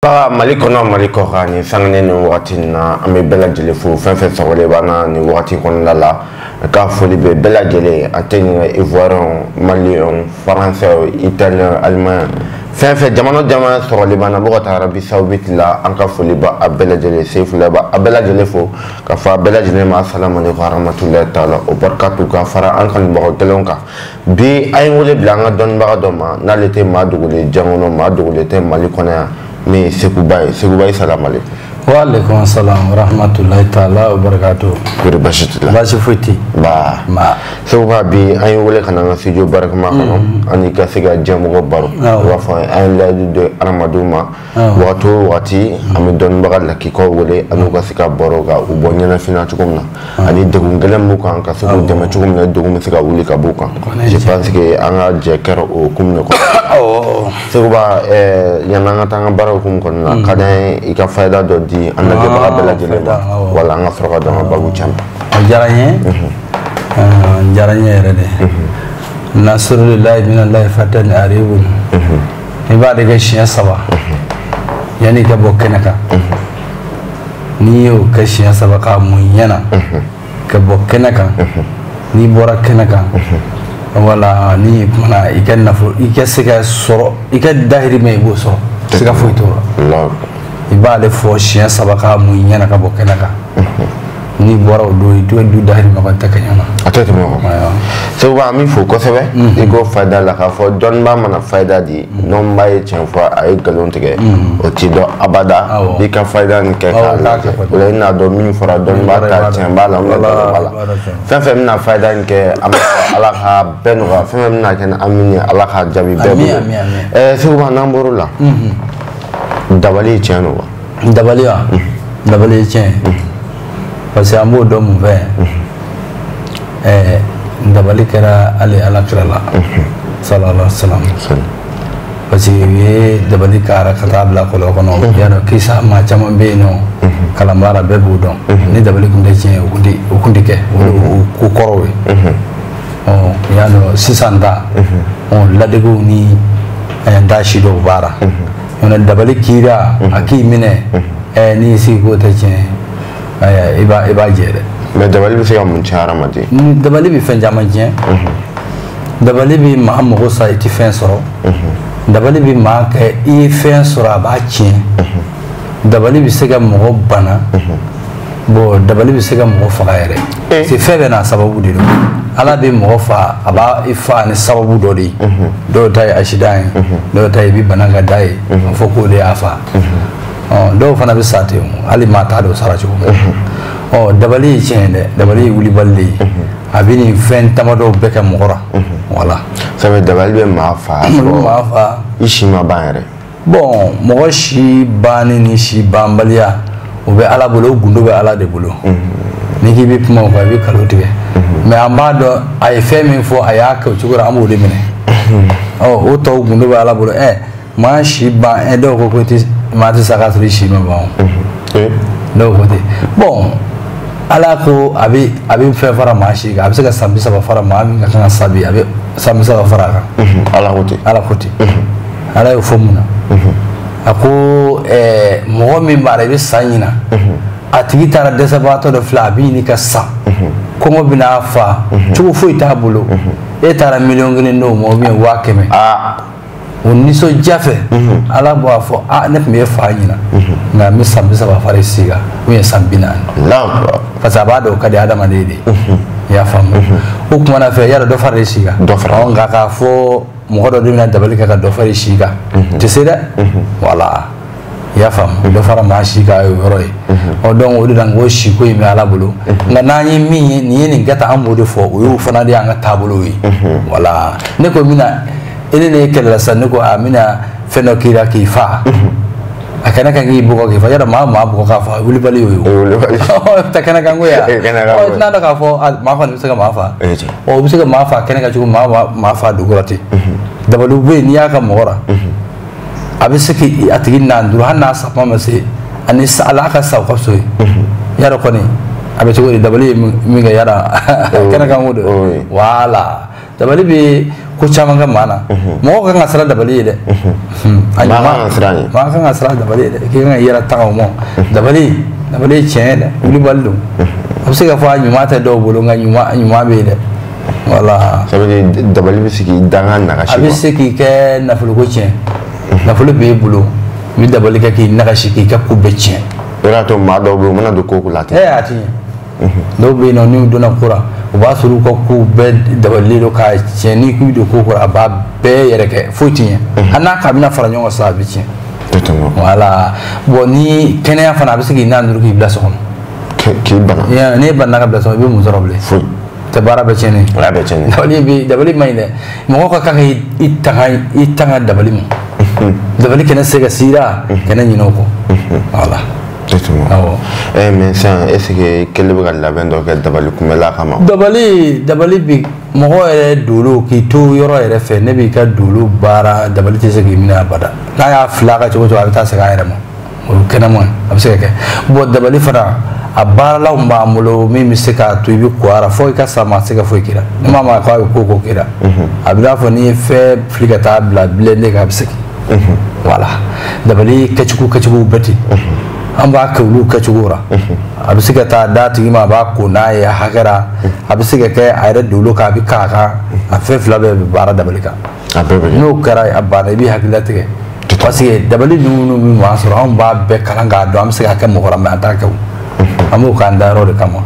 Malikono maliko ni sangane ni wakati na ame bela jele fu fenfe sawale bana ni wakati kono la ka foli be bela jele ateni ivoirien malien français italien allemand fenfe jamano sawale bana bo ta arabi saoudite la an ka foli ba abela jele sefu la ba abela jele fu ka fa bela jele ma assalamu alaykum wa rahmatullahi ta'ala wa barakatuh ka fara an kan ba telonka bi ay wole blanga don ba do ma na lete ma dugule jamono ma dugule te malikono mais Sekoubaye salam alaikum. Wa alaikum salam wa rahmatullahi ta'ala wa barakatuh. Kuri bashitla. Bashi fuiti. Ba. Ma. Sekouba bi ayi wole kana studio barakama kano ani ka siga jamu baro. Wa fa ayi la de armaduma. Wato wati ami don bagal la ki ko wole anu ka siga baro ga ubonya na fina tukumna. Ani de ngelam mu kan ka sigo de ma tukumna de mu siga wuli ka buka. Je pense que anga je kero o kumne ko. Oh. Sekouba yana tanga baro kum konna kada ika faida do di anda ke baga bela jele wala nga froga dama bagu cham jaranye rede nasrullahi minallahi fatan aribun ibade ke shiya saba yani ka bokkenaka ni yo ka shiya saba ka munyana ka bokkenaka ni bora kenaka wala ni mana ikan nafu ikasika soro ikad dahiri me bo so sika fuito Allah ibale fo chien sabaka mu nyana ka bokenaka ni bora do dahiri ma banta kanyana atete mo so wa mi fo ko sebe igo faida la ka fo don ba mana faida di non mai chen fo ay galon tege o ti do abada bi ka faida ni ke ka le na do mi fora don ba ta chen ba la bala fa na faida ni ke ala ka benwa fa na ken amini ala ka jabi bebe so wa namburu la dabali cheno dabali chen parce que amo do mu ve dabali kera ali alakrala sallallahu alaihi wasallam parce que dabali kara katabla ko lo kono ya no kisa ma chama be no kalambara be budon ni dabali kunde chen ukundi ke ku korowe oh ya no sisanda on ladego ni anda shido bara ona dabali kira aki mine ni si ko ta chen iba jere mais dabali bi se mun chara mati dabali bi fen jama jen dabali bi ma mo sa iti fen soro dabali bi ma ke i fen soro ba chen dabali bi se ga mo bana bo dabali bi se ga mo fa yere se fe na sababu di do ala bi mo fa aba ifa ni sababu do di do tay ashidan do tay bi bana ga dai fo ko le afa do fana bi sate ali mata do sarachu dabali chende dabali wuli balli abini fen tamado beka mora wala ça veut dabali ma fa ishima bayre bon mo shi bani ni shi bambalia o be ala bolo gundo be ala de bolo ni ki bi puma ko bi kalotige mais amado ay femi fo ayaka chugura amu de mine o to gundo be ala bolo ma shi ba do ko ti mati sakatri shi ma ba do ko ti bon ala ko abi fe fara ma shi ga abi se ka sambi saba fara ma mi ga kan sabi abi sambi saba fara ka ala ko ti ala yo fomuna ako mo mi bare bi sanyina atigi tara desa bato do flabi ni ka sa ko mo bina fa chugo fo itabulo e tara million ngene no mo mi wa keme oni so jafe ala bo afo ne me fa nyina na mi sambi saba fara siga mi sambina la parce abado kadi adama dede ya famu o kuma na fe yara do fara siga do fara on ga ka fo mo do mina dabali ka do fara siga tu sais da voilà ya famu do fara ma siga yo roi o don o dan go shi ko mi ala bulu nga nanyi mi ni gata amode fo o yo fana dia nga tabulo yi voilà ne ko mina ene ne kala san ko amina feno kira ki fa akana kan gi buko ki fa yara ma buko ka fa wuli bali yo ta kana kan goya o na da ka fo ma fa ni se ka ma fa o bi se ka ma fa kana ka ju ma fa dugurati da balu be ni aka mora abi se ki atigi nan dur hanna sa ma se ani sa alaka sa ko so yara ko ni abi to da bali mi ga yara kana kan wudo wala dabali be ko caman ka mana mɔgɔ kan ka sira dabali ye dɛ a ɲuman maa kan ka sira dabali ye dɛ k'i kan ka yɛrɛ taga o ma dabali ye tiɲɛ ye dɛ wulibali don a bɛ se ka fɔ a ɲuman tɛ dɔw bolo nka ɲuman bɛ yen dɛ voilà ça veut dire dabali bɛ se k'i danga nagasi a bɛ se k'i kɛ nafoloko tiɲɛ nafolo b'e bolo i bɛ dabali kɛ k'i nagasi k'i ka ko bɛɛ tiɲɛ o y'a to maa dɔw bɛ yen u mana don ko la ten a ti ɲɛ dɔw bɛ yen nɔ n'u donna ko la u b'a sɔrɔ u ka ko bɛɛ dabalilen don k'a tiɲɛ n'i k'i bɛ don ko kɔrɔ a b'a bɛɛ yɛrɛ kɛ foyi ti ɲɛ hali n'a k'a bɛna fara ɲɔgɔn kan sisan a bɛ tiɲɛ voilà bon ni kɛnɛya fana a bɛ se k'i n'a nuru k'i bila so kɔnɔ k'i bana n'e banna ka bila so kɔnɔ i bɛ mun sɔrɔ bilen foyi tɛ baara bɛɛ tiɲɛnen baara bɛɛ tiɲɛnen dabali man ɲi dɛ mɔgɔ ka kan ka i tanga dabali ma dabali kɛnɛ se ka sira kɛnɛ ɲinɛ o kɔ voilà mais sisan est ce que kɛlɛ bɛ ka labɛn dɔ kɛ dabali kunbɛla kama dabali bi mɔgɔ yɛrɛ dolo k'i to yɔrɔ yɛrɛ fɛ ne b'i ka dolo baara dabali tɛ se k'i minɛ abada n'a y'a fila ka cogo a bɛ taa segin a yɛrɛ ma o ye kɛnɛma a bɛ se ka kɛ bon dabali fana a baaralaw b'an bolo min bɛ se k'a to i bɛ ko ara fo i ka sa ma se ka foyi k'i la ne m'a ma k'a bɛ ko k'i la a bɛ n'a fɔ n'i ye fɛn fili ka taa bila bilen ka a bɛ segin voilà dabali kɛcogo bɛɛ ten an b'a kɛ olu kɛcogo la a bɛ se ka taa d'a tigi ma a b'a ko n'a ye hakɛ la a bɛ se ka kɛ a yɛrɛ dolo kan a bɛ k'a kan a fɛn fila bɛɛ bɛ baara dabali kan n'o kɛra a banna i b'i hakilila tigɛ parce que dabali ninnu min b'an sɔrɔ anw b'a bɛɛ kalan k'a dɔn an bɛ se ka kɛ mɔgɔ la mais an t'a kɛ o an b'o k'an da yɔrɔ de kama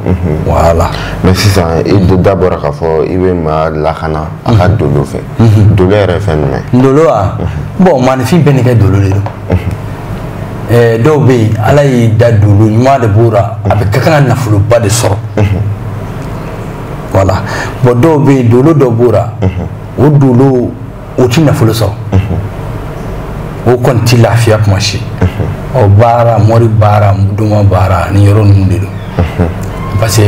voilà mais sisan i da bɔra k'a fɔ i bɛ maa lakana a ka dolo fɛ dolo yɛrɛ fɛn jumɛn dolo wa bon maanifin bɛɛ n'i ka dolo de don dɔw bɛ yen ala y'i da dolo ɲuman de b'o la a bɛ ka kan ka nafoloba de sɔrɔ voilà bon dɔw bɛ yen dolo dɔ b'o la o dolo o ti nafolo sɔrɔ o kɔni ti lafiya kuma si ɔ baara mɔri baara duma baara ni yɔrɔ ninnu de don parce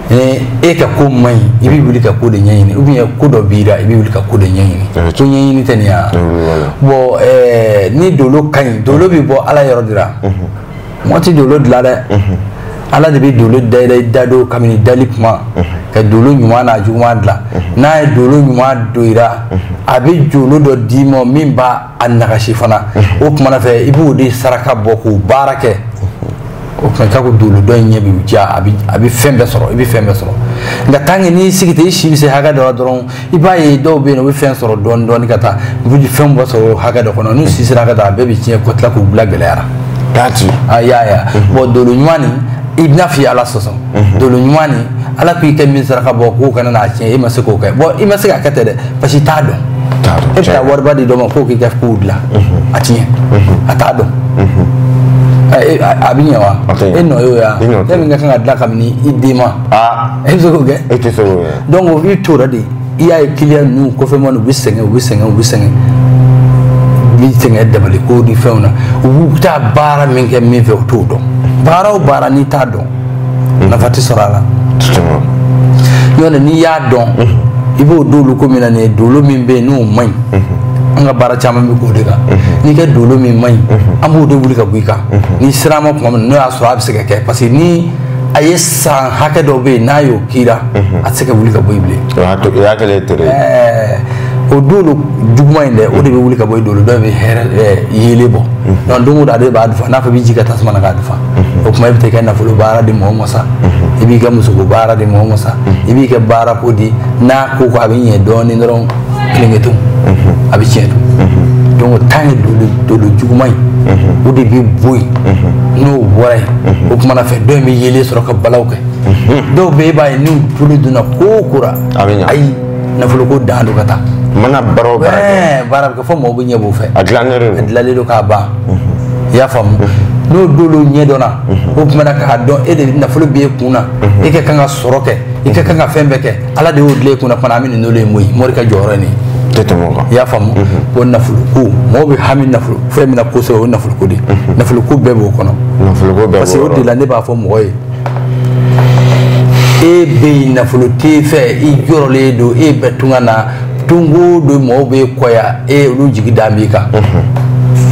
que e ka ko man ɲi i bɛ wuli ka ko de ɲɛɲini ou bien ko dɔ b'i la i bɛ wuli ka ko de ɲɛɲini ko ɲɛɲini tɛ nin ya bon ni dolo ka ɲi dolo bɛ bɔ ala yɔrɔ de la mɔgɔ tɛ dolo dilan dɛ ala de bɛ dolo da don kabini dali kuma ka dolo ɲuman n'a juguman dilan n'a ye dolo ɲuman don i la a bɛ jolo dɔ d'i ma min b'a nagasi fana o kumana fɛ i b'o de saraka bɔ k'o baara kɛ o kuma i ka ko dolo dɔ in ɲɛ bɛ ja a bɛ fɛn bɛɛ sɔrɔ i bɛ fɛn bɛɛ sɔrɔ nka tant que n'i sigi ten i si bɛ se hakɛ dɔ la dɔrɔn i b'a ye dɔw bɛ yen u bɛ fɛn sɔrɔ dɔɔni dɔɔni ka taa u bɛ fɛn bɔ sɔrɔ hakɛ dɔ kɔnɔ n'u si sera hakɛ dɔ a bɛɛ bɛ tiɲɛ ko tila k'u bila gɛlɛyara ya bon dolo ɲuman nin i bɛna f'i ala sɔsɔ dolo ɲuman nin ala k'i kɛ min saraka bɔ k'o kana n'a tiɲɛ e ma se k'o kɛ bon i ma se k'a kɛ ten dɛ parce que i t'a dɔn e bɛ taa wariba di dɔ ma k'o k'i ka kow dilan a tiɲɛ a t'a dɔn a bɛ ɲɛ wa e nɔ y'o ya e min ka kan ka dilan kabini i den ma e bɛ se k'o kɛ e tɛ se k'o kɛ donc i t'o la de i y'a ye client ninnu kɔfɛ mɔni u bɛ sɛgɛn b'i sɛgɛn dabali ko ni fɛnw na u b'u taa baara min kɛ min fɛ u t'o dɔn baara o baara n'i t'a dɔn nafa tɛ sɔrɔ a la ɲɔntɛ n'i y'a dɔn i b'o dolo ko min na nin ye dolo min bɛ yen n'o man ɲi an ka baara caman bɛ k'o de kan n'i ka dolo min man ɲi an b'o de wuli ka bɔ i kan n'i sera ma tuma min n'o y'a sɔrɔ a bɛ se ka kɛ parce que ni a ye san hakɛ dɔ bɛ yen n'a y'o k'i la a tɛ se ka wuli ka bɔ i bilen o y'a kɛlen tere o dolo juguman in dɛ o de bɛ wuli ka bɔ i dolo dɔw bɛ hɛrɛ yelen bɔ donc don o don ale b'a dufa n'a fɔ i bɛ ji ka tasuma na k'a dufa o tuma i bɛ taa i ka nafolo baara di mɔgɔ ma sa i b'i ka musoko baara di mɔgɔ ma sa i b'i ka baara ko di n'a ko a bɛ ɲɛ dɔɔnin dɔrɔn kilenkɛ to a bɛ tiɲɛ to donc tant que dolo juguman in o de bɛ bɔ yen n'o bɔra yen o kumana fɛ dɔw in bɛ yelen sɔrɔ ka balaw kɛ dɔw bɛ e b'a ye n'u joli donna ko o ko la ayi nafolo ko dan don ka taa mana baara o baara kɛ baara bɛ kɛ fɔ mɔgɔw bɛ ɲɛ b'o fɛ a dilanlen don k'a ban i y'a faamu n'o dolo ɲɛ dɔnna o kumana k'a dɔn e de nafolo b'e kun na e ka kan ka sɔrɔ kɛ i ka kan ka fɛn bɛɛ kɛ ala de y'o dilan e kun na fana an bɛ nin dolo in moyi mori ka jɔyɔrɔ ye nin tɛ tɛmɛ o kan i y'a faamu ko nafolo ko mɔgɔw bɛ hami nafolo fɛn min na kosɛbɛ o ye nafolo ko de nafolo ko bɛɛ b'o kɔnɔ parce que o de la ne b'a fɔ mɔgɔ ye e bɛ yen nafolo t'e fɛ i jɔrɔlen don e bɛ tunga na don o don mɔgɔw bɛ kɔya e olu jigi da b'i kan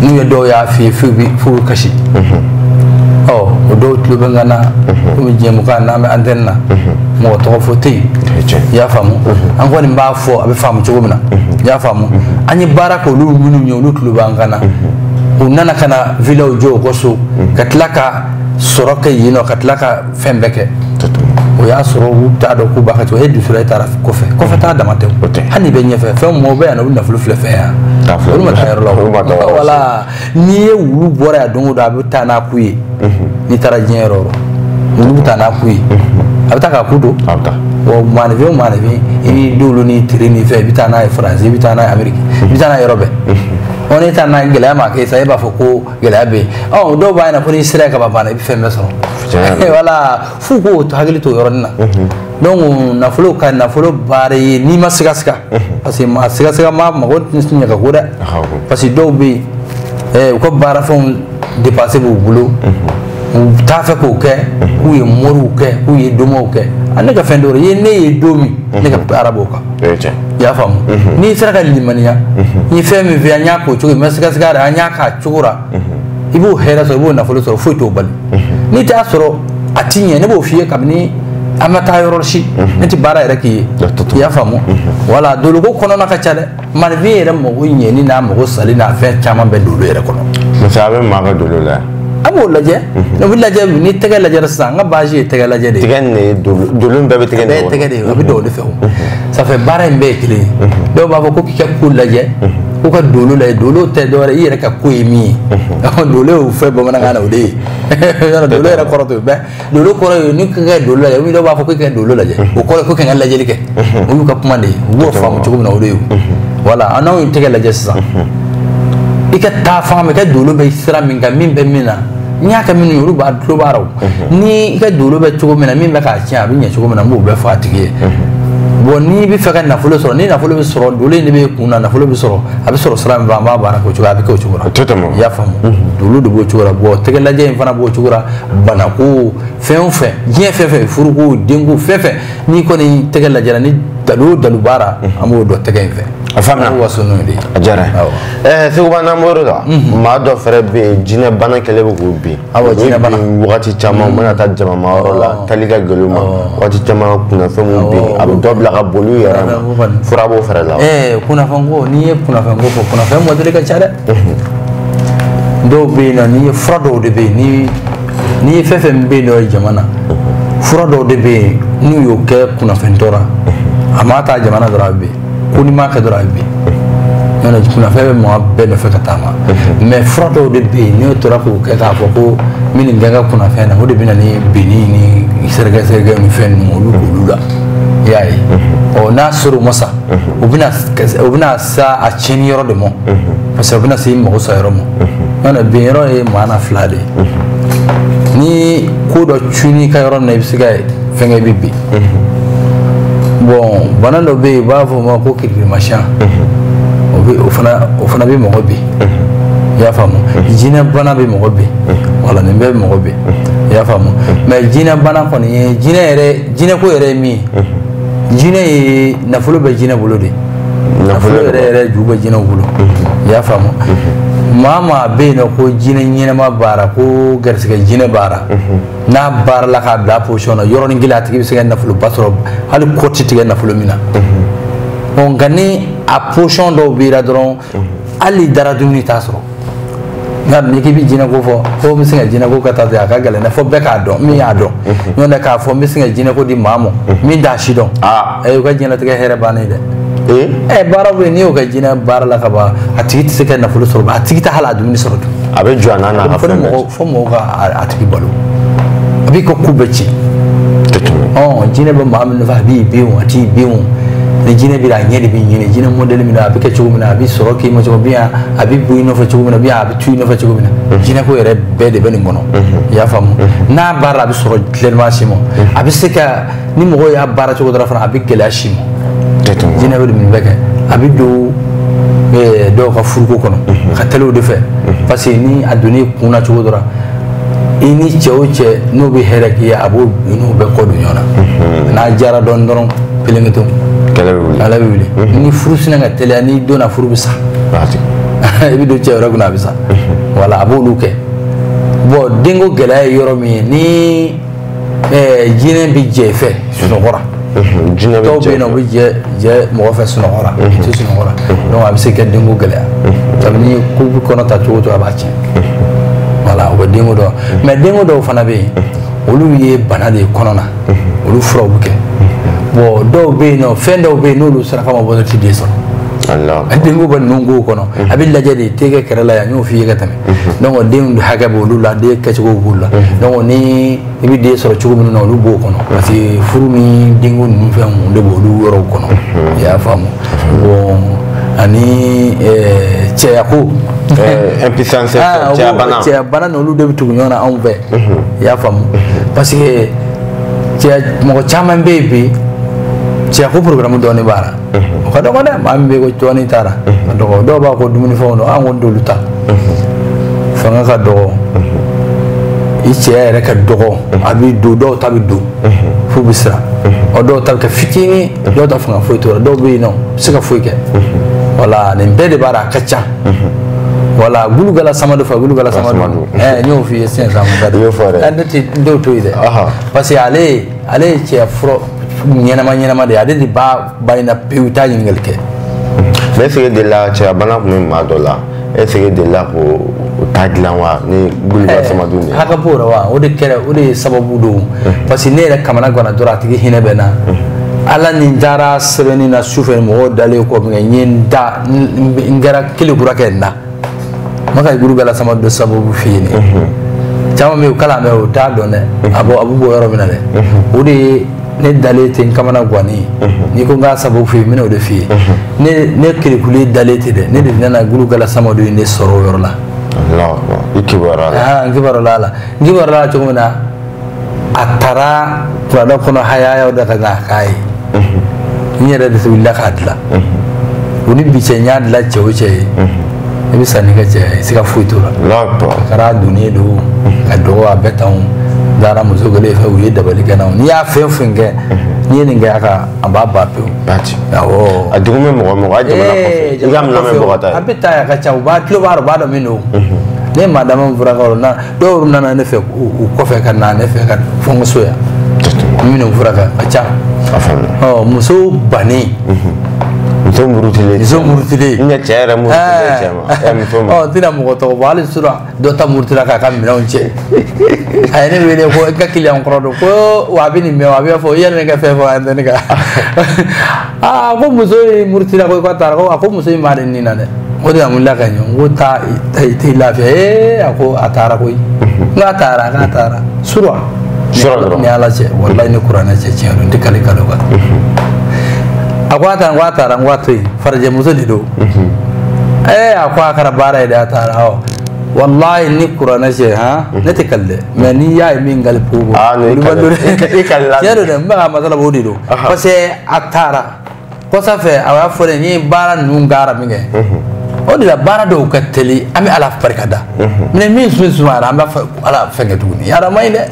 n'u ye dɔw y'a f'i ye f'u bɛ kasi ɔ o dɔw tulo bɛ n ka na komi jɛmukan n'an bɛ antenne na mɔgɔ tɔgɔ fɔ tɛ yen i y'a faamu an kɔni b'a fɔ a bɛ faamu cogo min na i y'a faamu an ye baara kɛ olu minnu ye olu tulo b'an kan na u nana ka na villaw jɔ u ka so ka tila ka sɔrɔ kɛ yen nɔ ka tila ka fɛn bɛɛ kɛ o y'a sɔrɔ u t'a dɔn k'u b'a kɛ cogo e dusula e taara kɔfɛ t'a dama tɛ hali n'i bɛ ɲɛfɛ fɛn mɔgɔw bɛ yan olu nafolo filɛ fɛn yan olu ma taa yɔrɔ la wala n'i ye wulu bɔra yan don o don a bɛ taa n'a ku ye n'i taara diɲɛ yɔrɔ o wulu bɛ taa n'a ku ye a bɛ taa k'a ku don wa maanifin o maanifin i b'i d'olu ni teri ni fɛn i bɛ taa n'a ye faransi i bɛ taa n'a ye amérique i bɛ taa n'a ye yɔrɔ bɛɛ n'i taa n'a ye gɛlɛya ma kɛ sa e b'a fɔ ko gɛlɛya bɛ yen dɔw b'a ɲɛna ko n'i sera yen ka ban banna i bɛ fɛn bɛɛ sɔrɔ wala f'u k'o hakili to o yɔrɔnin na donc nafolo ka nafolo baara ye n'i ma siga parce que maa siga ma mɔgɔ tɛ ɲɛ ka ko dɛ parce que dɔw bɛ yen u ka baarafɛnw dépassé b'u bolo u t'a fɛ k'o kɛ k'u ye moriw kɛ k'u ye domaw kɛ ne ka fɛn dɔ ye ne ye don min ne ka baara b'o kan i y'a faamu n'i sera ka limaniya n ye fɛn min fɛ an y'a k'o cogo mɛ siga yɛrɛ an y'a k'a cogo la i b'o hɛrɛ sɔrɔ i b'o nafolo sɔrɔ foyi t'o bali n'i t'a sɔrɔ a ti ɲɛ ne b'o f'i ye kabini an ma taa yɔrɔ si ne tɛ baara yɛrɛ k'i ye i y'a faamu wala doloko kɔnɔna ka ca dɛ malifin yɛrɛ mago ɲɛni n'a mago sali n'a fɛn caman bɛ dolo yɛrɛ kɔnɔ parce que a bɛ maa ka dolo la a b'o lajɛ ne bɛ lajɛ ni tɛgɛ lajɛra sisan an ka base ye tɛgɛ lajɛ de ye tɛgɛ nin dolo bɛɛ bɛ tɛgɛ de tɛgɛ de a bɛ dɔw de fɛ o sanfɛ baara in bɛɛ ye kelen ye dɔw b'a fɔ ko k'i ka ko lajɛ ko ka dolo lajɛ dolo tɛ dɔwɛrɛ i yɛrɛ ka ko ye min ye dolo y'o fɛn bamanankan na o de ye dolo yɛrɛ kɔrɔ to mɛ dolo kɔrɔ ye ni ka kɛ dolo lajɛ dɔw b'a fɔ ko k'i ka dolo lajɛ o kɔrɔ ko k'i ka lajɛli kɛ o y'u ka kuma de ye u b'o faamu cogo min na o de ye wala n'anw ye tɛgɛ lajɛ sisan i ka taa fan bɛɛ i ka dolo bɛ sira min kan min bɛ min na n'i y'a kɛ minnu ye olu b'a tulo b'a rɔ ni i ka dolo bɛ cogo min na min bɛ k'a tiɲɛ a bɛ ɲɛ cogo min na n b'o bɛɛ fɔ a tigi ye bon n'i bɛ fɛ ka nafolo sɔrɔ ni nafolo bɛ sɔrɔ dolo in de bɛ kun na nafolo bɛ sɔrɔ a bɛ sɔrɔ sira min fɛ an b'a baara k'o cogo a bɛ kɛ o cogo la i y'a faamu dolo de b'o cogo la bon tɛgɛ lajɛ in fana b'o cogo la banako fɛn o fɛn diɲɛ fɛn fɛn furuko denko fɛn fɛn n'i kɔni tɛgɛ lajɛra ni dalu baara an b'o dɔn tɛgɛ in fɛ a faamuya waso n'o de ye a diyara Seguba n'an bɔr'o la maa dɔ fɛnɛ bɛ yen jinɛ bana kɛlen bɛ k'o bin jinɛ bana wagati caman u mana taa jamama yɔrɔ la tali ka gɛlɛn u ma wagati caman kunnafɛn mun bin a bɛ dɔ bila ka boli u yɛrɛ ma fura b'o fɛnɛ la kunnafɛnko n'i ye kunnafɛnko fɔ kunnafɛn mɔdɛli ka ca dɛ dɔw bɛ yen nɔ n'i ye fura dɔw de bɛ yen n'i ye fɛn fɛn bɛ yen nɔ jamana fura dɔw de bɛ yen n'u y'o kɛ kunnafɛntɔ la a ma taa jamana dɔrɔn a bɛ yen ko ni m'a kɛ dɔrɔn a bɛ yen n'o tɛ kunnafɛn bɛ maa bɛɛ nɔfɛ ka taama mɛ fura dɔw de bɛ yen n'o tora k'o kɛ k'a fɔ ko min nin kɛ ka kunnafɛn na o de bɛ na ni binni ni sɛrɛgɛsɛrɛgɛ ni fɛn ninnu olu k'olu la i y'a ye n'a sera o ma sa u bɛna sa a tiɲɛni yɔrɔ de ma parce que u bɛna se mago sa yɔrɔ ma n'o tɛ bin yɔrɔ ye maa na fila de ye ni ko dɔ cunni ka yɔrɔ min na i bɛ se ka fɛnkɛ i bɛ bin bon bana dɔ bɛ yen u b'a fɔ o ma ko kirikirimasiyɛn o fana bɛ mɔgɔ bin i y'a faamu jinɛ bana bɛ mɔgɔ bin wala nin bɛɛ bɛ mɔgɔ bin i y'a faamu mɛ jinɛ bana kɔni ye jinɛ ko yɛrɛ ye min ye jinɛ ye nafolo bɛ jinɛ bolo de nafolo yɛrɛ ju bɛ jinɛw bolo i y'a faamu maa maa bɛ yen nɔ ko jinɛ ɲɛnɛma baara ko garisɛgɛ jinɛ baara n'a baara la k'a bila position na yɔrɔnin kelen a tigi bɛ se ka nafoloba sɔrɔ hali kɔ ti tigɛ nafolo min na nka ni a position dɔw b'i la dɔrɔn hali dara dumuni t'a sɔrɔ nka n'i k'i bɛ jinɛ ko fɔ ko n bɛ se ka jinɛ ko ka taa a ka gɛlɛn dɛ fo bɛɛ k'a dɔn min y'a dɔn n'o tɛ k'a fɔ n bɛ se ka jinɛ ko di maa ma min t'a si dɔn u ka jinɛtigɛ hɛrɛ bannen dɛ baara bɛ yen n'i y'o kɛ jinɛ baara la ka ban a tigi tɛ se ka nafolo sɔrɔ a tigi tɛ hali a dumuni sɔrɔ dun a bɛ jɔ a n'a ka fɛn bɛɛ fo mɔgɔw ka a tigi balo a b'i ka ko bɛɛ ci jinɛ bɛ maa min nɔfɛ a b'i bin a t'i bin ni jinɛ bɛ a ɲɛ de bɛ ɲini jinɛ mɔdɛli min na a bɛ kɛ cogo min na a bɛ sɔrɔ k'i ma cogo min na a bɛ bɔ i nɔfɛ cogo min na a bɛ tu i nɔfɛ cogo min na jinɛ ko yɛrɛ bɛɛ de bɛ nin kɔnɔ i y'a faamu n'a baara la a bɛ sɔrɔ tilema si ma a bɛ se ka ni mɔgɔw y'a baara cogo dɔ fana a bɛ gɛlɛya si ma jinɛ bɛ nin bɛɛ kɛ a bɛ don dɔw ka furuko kɔnɔ ka tɛliw de fɛ parce que ni a donn'i kunna cogo dɔ la i ni cɛ o cɛ n'o bɛ hɛrɛ k'i ye a b'o n'u bɛɛ kɔ don ɲɔgɔn na n'a diyara dɔɔnin dɔrɔn pelenketon kɛlɛ bɛ wuli ni furu sina ka teliya n'i donna furu bɛ sa i bɛ don cɛ wɛrɛ kunna a bɛ sa wala a b'olu kɛ bon dengo gɛlɛya ye yɔrɔ min ye ni jinɛ bi jɛ fɛ sunɔgɔra dɔw bɛ yen nɔ u bɛ jɛ mɔgɔ fɛ sunɔgɔra u tɛ sunɔgɔra donc a bɛ se ka dengo gɛlɛya sabu ni ko bɛ kɔnɔ ta cogo o cogo a b'a tiɲɛ voilà o bɛ dengo dɔn mais dengo dɔw fana bɛ yen olu ye bana de ye kɔnɔ na olu furaw bɛ kɛ bon dɔw bɛ yen nɔ fɛn dɔw bɛ yen n'olu saraka ma bɔ dɔrɔn ti den sɔrɔ a denko bɛ ninnu ko kɔnɔ a bɛ lajɛ de tɛgɛ kɛrɛ la yan n y'o f'i ye ka tɛmɛ donc den hakɛ b'olu la den kɛcogo b'olu la donc ni i bɛ den sɔrɔ cogo minnu na olu b'o kɔnɔ parce que furu ni denko ninnu fɛnw de b'olu yɔrɔw kɔnɔ i y'a faamu bon ani cɛyako impuissance cɛya bana n'olu de bɛ tugu ɲɔgɔn na anw fɛ i y'a faamu parce que mɔgɔ caman bɛ yen bi cɛyako programme dɔɔnin b'a la o ka dɔgɔ dɛ maa min bɛ yen ko dɔɔnin taara ka dɔgɔ dɔw b'a ko dumunifɛnw don an kɔni t'olu ta fanga ka dɔgɔ i cɛya yɛrɛ ka dɔgɔ a bɛ don dɔw ta bɛ don f'u bɛ siran ɔ dɔw ta bɛ kɛ fitinin dɔw ta fanga foyi t'o la dɔw bɛ yen nɔ u bɛ se ka foyi kɛ voilà nin bɛɛ de b'a la a ka ca voilà gulugala samadu fa gulugala samadu n y'o f'i ye siɲɛ caman ba ne tɛ n t'o to yen dɛ parce que ale ye cɛya fura ɲɛnama de ye ale de b'a bayina pewu t'a ɲininkali kɛ mais est-ce que delila cɛya bana tun bɛ maa dɔ la est-ce que delila k'o ta dilan wa ni gulugala samadu de ye haka b'o la wa o de ye sababu don parce que ne yɛrɛ kamana ganna dɔrɔn a tigi hinɛ bɛ n na ala ni n taara sɛbɛnni na sufɛ mɔgɔw dalen kɔ min kɛ n ye n kɛra kelekura kɛ n na ma ka gulugala samadu dɔ sababu f'i ye caman bɛ yen o kalan bɛ o t'a dɔn dɛ a bɛ bɔ yɔrɔ min na dɛ o de ye ne dalen tɛ n kamana ganni n'i ko n k'a sababu f'i ye n bɛna o de f'i ye ne kelekule dalen tɛ dɛ ne de nana gulugala samadu ye ne sɔrɔ o yɔrɔ la i kibaruya la n kibaruya la n kibaruya la cogo min na a taara kurada kɔnɔ hayayaw da ka nka k'a ye n yɛrɛ de wulila k'a dilan o ni bi cɛ n y'a dilan cɛ o cɛ ye i bɛ sanni kɛ cɛ ye i se ka foyi t'o la a kɛra donnen don ka dɔgɔ a bɛɛ tan n taara muso kelen fɛ u ye dabali kɛ n na n'i y'a fɛn fɛn kɛ n'i ye nin kɛ a b'a ban pewu awɔ a dugu bɛ mɔgɔ a jamana kɔfɛ i ka minɛn bɛ bɔ ka taa a bɛ taa a ka ca u b'a tulo b'a dɔn u b'a dɔn min don ne maa dama min fɔra ka na dɔw nana ne fɛ u kɔfɛ ka na ne fɛ ka fɔnkɔso yan minnu fɔra ka ca muso bannen muso murutilen n ɲɛ cɛ yɛrɛ murutilen cɛ ma n tɛna mɔgɔ tɔgɔ fɔ hali sura dɔ ta murutila k'a ka minɛnw cɛ a ye ne wele ko n ka kiliyan kɔrɔ don ko wa a bɛ nin mɛn a bɛ fɔ i yɛrɛ ne ka fɛn fɔ an tɛ ne ka ko muso ye murutila ko ka taara ko muso in ma de nin na dɛ o de la n wulila ka ɲɛ n ko taa i lafiya a ko a taara koyi n k'a taara sura ni ala cɛ walayi ne kuranɛ cɛ tiɲɛ don n tɛ kale kalo kan a ko a taara n k'a to yen farajɛ muso de don a ko a kɛra baara ye dɛ a taara wallahi ni kuranɛ cɛ ne tɛ kali dɛ mais n'i y'a ye min kali pewu tiɲɛ don dɛ n bɛ ka masala o de don parce que a taara kɔsafɛ a y'a fɔ ne ye baara ninnu gara min kɛ o de la baara dɔw ka teli an bɛ ala barika da mais min sumayara an b'a fɛ ala fɛnkɛ tuguni yara ma ɲi dɛ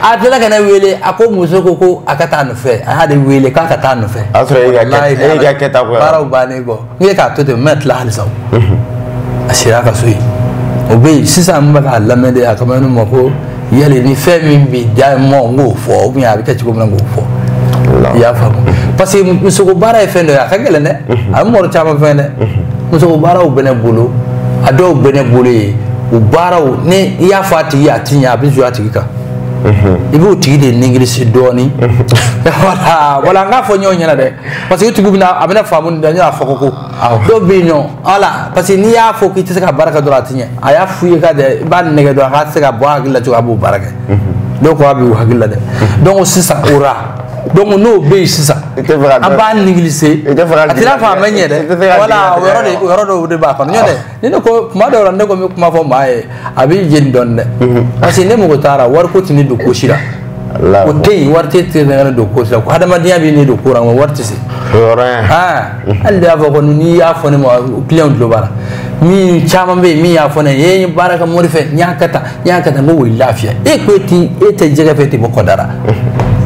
a tilala ka ne wele a ko muso ko a ka taa nɔfɛ a y'a de wele k'a ka taa nɔfɛ a sɔrɔ e ka kɛta ko baaraw bannen kɔ n ye k'a to ten n bɛna tila halisa a sera a ka so yen o bɛ yen sisan n bɛ k'a lamɛn de a ka mɛn ne ma ko yali ni fɛn min bɛ diya mɔ n k'o fɔ ou bien a bɛ kɛ cogo min na n k'o fɔ i y'a faamu parce que musoko baara ye fɛn dɔ ye a ka gɛlɛn dɛ a bɛ mɔgɔ caman fɛn dɛ musoko baaraw bɛ ne bolo a dɔw bɛ ne bolo yen o baaraw ni i y'a fɔ a tigi ye a ti ɲɛ a bɛ jɔ a tigi kan i b'o tigi de nigirisi dɔɔni wala n k'a fɔ ɲɔgɔn ɲɛna dɛ parce que o tigi a bɛna faamu nin dɛ n y'a fɔ ko dɔw bɛ yen nɔ ala parce que n'i y'a fɔ k'i tɛ se ka baara kɛ dɔrɔn a ti ɲɛ a y'a f'u ye ka dɛ i b'a nɛgɛ dɔrɔn a ka se ka bɔ a hakili la cogo a b'o baara kɛ dɔw ko a b'u hakili la dɛ donc sisan o ra donc n'o bɛ yen sisan an b'a nigilise a t'i n'a fɔ a ma ɲɛ dɛ wala o yɔrɔ dɔw de b'a kɔnɔ n'o tɛ ni ne ko kuma dɔw la ne ko n bɛ kuma fɔ maa ye a b'i jeni dɔɔni dɛ parce que ne mago taara wariko tɛ ne don ko si la o tɛ yen wari tɛ ne don ko si la ko hadamadenya bɛ ne don ko la nka wari tɛ se hali de y'a fɔ kɔni n'i y'a fɔ ne ma client tulo b'a la min caman bɛ yen min y'a fɔ ne ye n ye baara kɛ mori fɛ n y'a kɛ tan n ko o ye lafiya e ko e tɛ jɛgɛ fɛ e tɛ bɔ kɔdara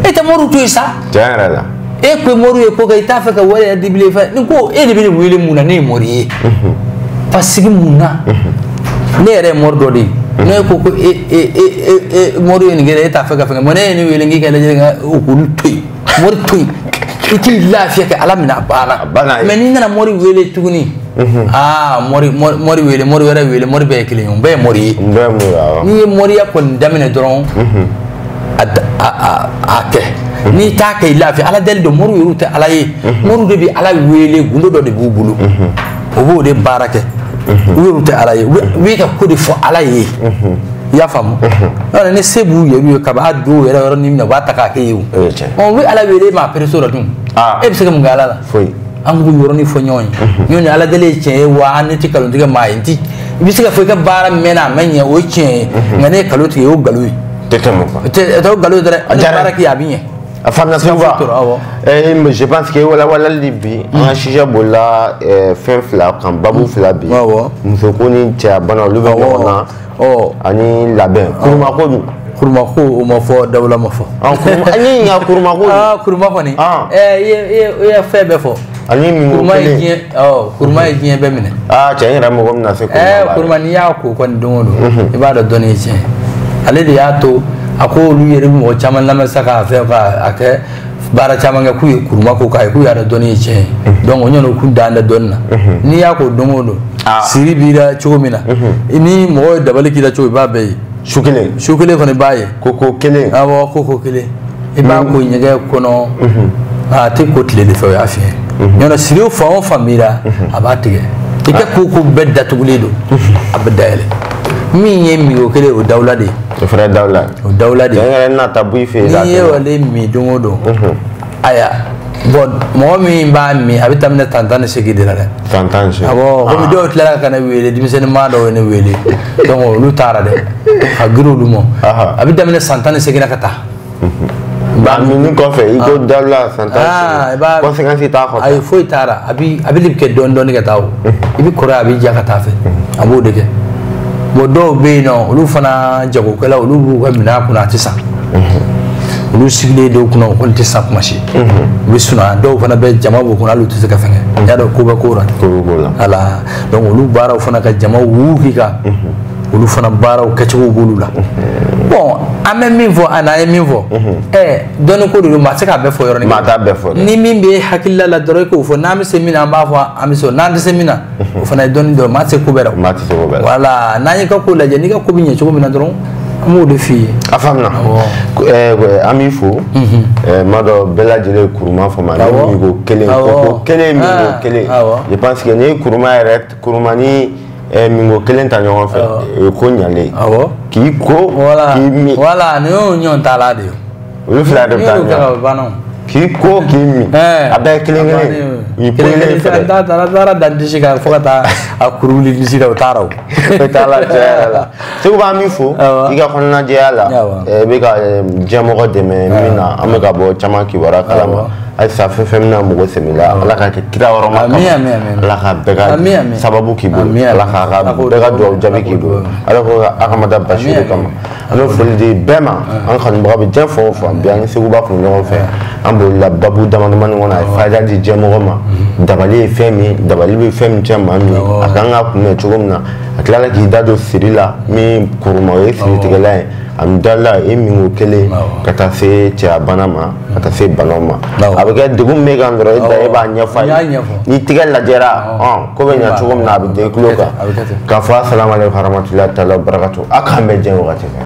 e tɛ mori to yen sa tiɲɛ yɛrɛ la e ko mori ye ko kɛ i t'a fɛ ka wari yɛrɛ dibile fɛ ni ko e de bɛ ne wele mun na ne ye mori ye parce que mun na ne yɛrɛ ye mori dɔ de ye ne ko ko mori ye nin kɛ e t'a fɛ ka fɛn kɛ ne ye nin wele k'i ka lajɛ ka k'olu to yen mori to yen i t'i lafiya kɛ ala minɛ a banna mais n'i nana mori wele tuguni mori wele mori wɛrɛ wele mori bɛɛ ye kelen ye o bɛɛ ye mori ye n'i ye moriya kɔni daminɛ dɔrɔn a kɛ n'i t'a kɛ i lafiya ala deli don mori yɛrɛ tɛ ala ye mori de bɛ ala wele gundo dɔ de b'u bolo o b'o de baara kɛ u yɛrɛ tɛ ala ye u bɛ ka ko de fɔ ala ye i y'a faamu ni se b'u ye kaba don yɛrɛ yɔrɔ min na u b'a ta k'a kɛ ye o u bɛ ala wele maa pereso dɔ dun e bɛ se ka mun kɛ ala la an k'u yɔrɔnin fɔ ɲɔgɔn ye ɲɔgɔn ye ala deli ye tiɲɛ ye wa an ne tɛ nkalon tigɛ maa ye nti i bɛ se ka fɔ i ka baara mɛnna a ma ɲɛ o ye tiɲɛ ye nka ne ye nkalon tigɛ o ye nkalon ye tɛ nkalon ye dɛrɛ an ye baara kɛ a bɛ ɲɛ a faamuya sɛbɛn mais je pense que walawalali bi an ka sujet bolila fɛn fila kan babu fila bi muso ko ni cɛya bana olu bɛ ɲɔgɔn na ani labɛn kurumako dun kurumako o ma fɔ dawula ma fɔ an ye ɲininka kurumako kuruma kɔni i ye fɛn bɛɛ fɔ ani mingo kelen kuruma ye diɲɛ bɛɛ minɛ cɛ n yɛrɛ mɔgɔ min na se kuruma n'i y'a ko kɔni don o don i b'a dɔn dɔnni ye tiɲɛ ale de y'a to a ko olu yɛrɛ bɛ mɔgɔ caman lamɛn sa k'a fɛ k'a kɛ baara caman kɛ k'u ye kuruma ko k'a ye k'u y'a dɔn dɔnni ye tiɲɛ ye donc o ɲɔgɔn k'u dan tɛ dɔnni na n'i y'a ko don o don siri b'i la cogo min na ni mɔgɔ ye dabali k'i la cogo i b'a bɛɛ ye su kelen fana b'a ye koko kelen awɔ koko kelen i b'a ko ɲɛgɛn kɔnɔ a tɛ ko tile de fɛ o y'a fiyɛ ɲɔnɔ siri fan o fan b'i la a b'a tigɛ i ka koko bɛɛ datugulen don a bɛ dayɛlɛ min ye mi o kelen o dawula de ye o fana dawula o dawula de ye n yɛrɛ n'a ta bɔ i fɛ yen n'i ye wale mi don o don aya bon mɔgɔ min b'a min a bɛ daminɛ tan ni seegin de la dɛ tan ni seegin awɔ komi dɔw tilara ka ne wele denmisɛnninma dɔw ye ne wele donc olu taara dɛ ka girin olu ma a bɛ daminɛ san tan ni seegin na ka taa ba min kɔfɛ i ko dawula san tan ni seegin conséquence t'a kɔfɛ ayi foyi taara a bɛ kɛ dɔɔni dɔɔni ka taa o i bɛ kɔrɔ a bɛ diya ka taa fɛ a b'o de kɛ bon dɔw bɛ yen nɔ olu fana jagokɛla olu b'u ka minɛn kunna a tɛ san olu sigilen dɔw kunna o kɔni tɛ san kuma si u bɛ suna dɔw fana bɛ jama b'u kunna hali u tɛ se ka fɛn kɛ n y'a dɔn ko bɛ ko la ala donc olu baaraw fana ka jama wu k'i kan olu fana baaraw kɛcogo b'olu la bon an bɛ min fɔ ani an ye min fɔ dɔnni ko de don maa tɛ se k'a bɛɛ fɔ yɔrɔnin maa t'a bɛɛ fɔ ni min bɛ hakilila la dɔrɔn i k'o fɔ n'an bɛ se min na an b'a fɔ an bɛ se o n'an tɛ se min na o fana ye dɔnni dɔ maa tɛ se ko bɛɛ la maa tɛ se ko bɛɛ la voilà n'an y'i ka ko lajɛ n'i ka ko bɛ ɲɛ cogo min na dɔrɔn an b'o de f'i ye a faamuna an b'i fo maa dɔ bɛɛ lajɛlen ye kuruma fɔ ma ni mingo kelen koko kelen mingo kelen je pense que n'i ye kuruma yɛrɛ kuruma ni mingo kelen ta ɲɔgɔn fɛ o ye ko ɲalen k'i ko k'i min voilà nin y'o ɲɔgɔn ta la de ye olu fila de bɛ taa ɲɔgɔn k'i ko k'i min a bɛɛ ye kelen kelen kelen fɛ taara dan disi kan fo ka taa a kuru wuli disi la o taara o t'a la tiɲɛ yɛrɛ la segu b'an min fo i ka kɔnɔnajɛya la i bɛ ka diɲɛmɔgɔ dɛmɛ min na an bɛ ka bɔ caman kibaruya kalama halisa fɛn fɛn bɛna mɔgɔ sɛmɛ la ala ka kɛ kira yɔrɔ ma kama ala ka bɛɛ ka sababu k'i bolo ala ka bɛɛ ka dugawu jaabi k'i bolo ala ko ahamada basiru kama an bɛ foli di bɛɛ ma an kanubaga bɛ diɲɛ fan o fan bi an ni segu b'a kun ɲɔgɔn fɛ an bolila babu damadamani kɔnɔ a ye fayida di diɲɛmɔgɔ ma dabali ye fɛn min dabali bɛ fɛn min cɛ maa min a kan ka kunbɛn cogo min na a tilala k'i da don siri la min kuruma o ye siritigɛla ye an dala e mingo kelen ka taa se cɛya bana ma ka taa se banaw ma a bɛ kɛ degun bɛ kan dɔrɔn e b'a ɲɛfɔ a ye ni tigɛ lajɛra ko bɛ ɲɛ cogo min na a bɛ den tulo kan k'a fɔ asalamu aleykum warahmatulahi taala wa barakatu a k'an bɛn diɲɛ wagati